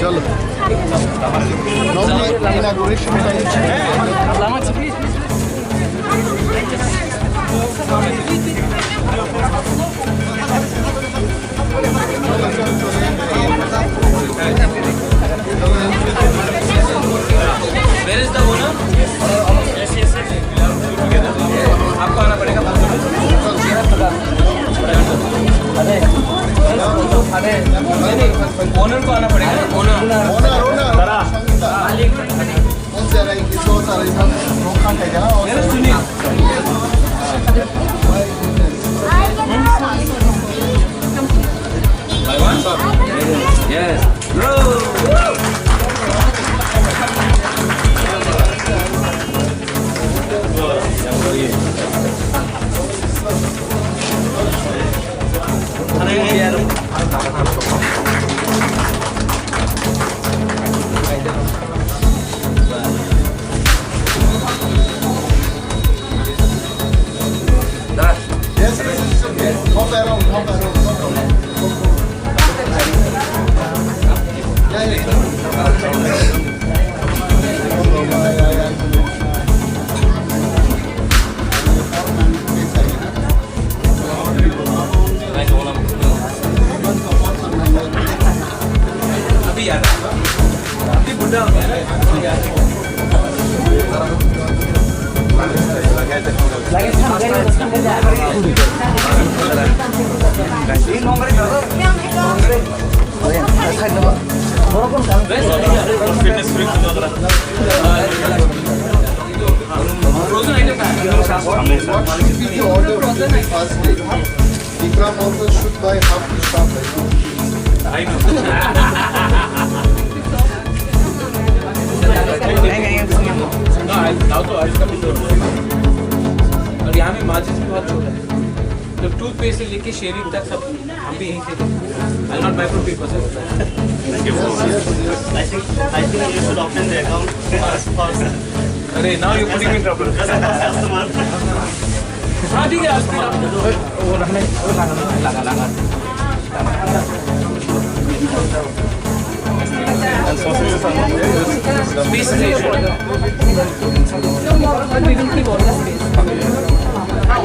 चलो Where is the owner? Yes. आपको आना पड़ेगा। ओनर को आना पड़ेगा। ओनर सुनील। Yes. अभी याद अभी बुढ़ा हो गया Ikram also should buy half the shop. I know. और यहाँ में मार्जिन भी बहुत छोटा है तो टूथपेस्ट से लेके शेविंग तक सब हम भी यहीं से I'll not buy from people. I think you should open the account first. अरे now you're putting me in trouble. हाँ ठीक है वो रखने वो लगा Space is but we will keep all the space.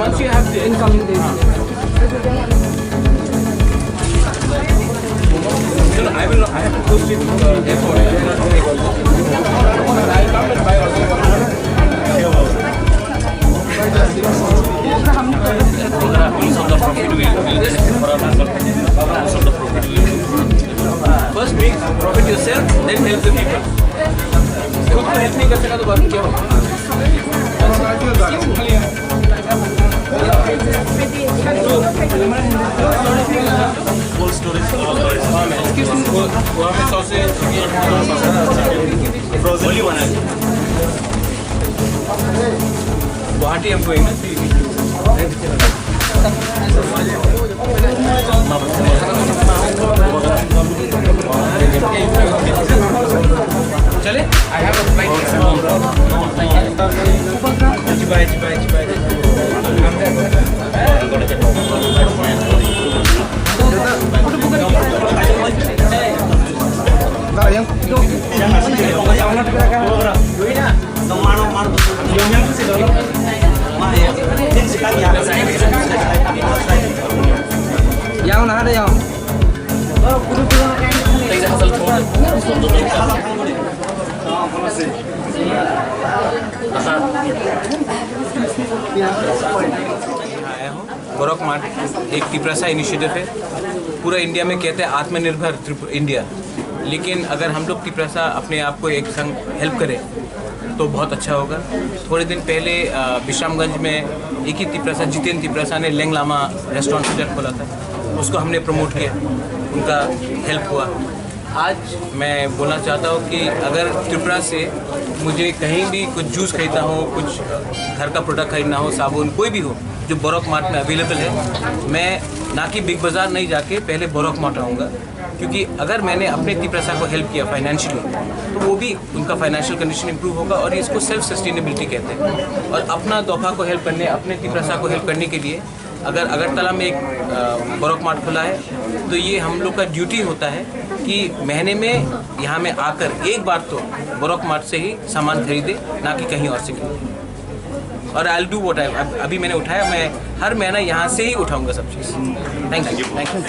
once you have the Incoming days. I have to go straight to the airport. I'll come and buy also. First make profit yourself, then help the people. खुद को help नहीं कर सका तो बाकी क्या होगा? Cold storage. वहाँ पे sausage, Frozen. Only one. Guwahati हम going ना? चले? I have a flight. Bye. Yang mana ada yang? आया हूँ गोरख मार्ट एक तिपरासा इनिशिएटिव है पूरा इंडिया में कहते हैं आत्मनिर्भर इंडिया लेकिन अगर हम लोग तिपरासा अपने आप को एक संग हेल्प करें तो बहुत अच्छा होगा। थोड़े दिन पहले विश्रामगंज में एक ही तिपरासा जितेंद्र तिपरासा ने लेंग लामा रेस्टोरेंट सेंटर खोला था उसको हमने प्रमोट किया उनका हेल्प हुआ। आज मैं बोलना चाहता हूँ कि अगर त्रिपुरा से मुझे कहीं भी कुछ जूस खरीदना हो कुछ घर का प्रोडक्ट खरीदना हो साबुन कोई भी हो जो बोरक मार्ट में अवेलेबल है मैं ना कि बिग बाज़ार नहीं जाके पहले बोरक मार्ट आऊँगा क्योंकि अगर मैंने अपने तिपरासा को हेल्प किया फाइनेंशियली तो वो भी उनका फाइनेंशियल कंडीशन इंप्रूव होगा और इसको सेल्फ सस्टेनेबिलिटी कहते हैं। और अपना तोहफा को हेल्प करने अपने तिपरासा को हेल्प करने के लिए अगर अगरतला में एक बोरक मार्ट खुला है तो ये हम लोग का ड्यूटी होता है कि महीने में यहाँ में आकर एक बार तो बोरक मार्ट से ही सामान खरीदे, ना कि कहीं और से खरीदे। और आई डू वॉट आई, अभी मैंने उठाया, मैं हर महीना यहाँ से ही उठाऊंगा सब चीज़। Thank you. Thank you.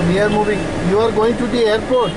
We are moving. You are going to the airport.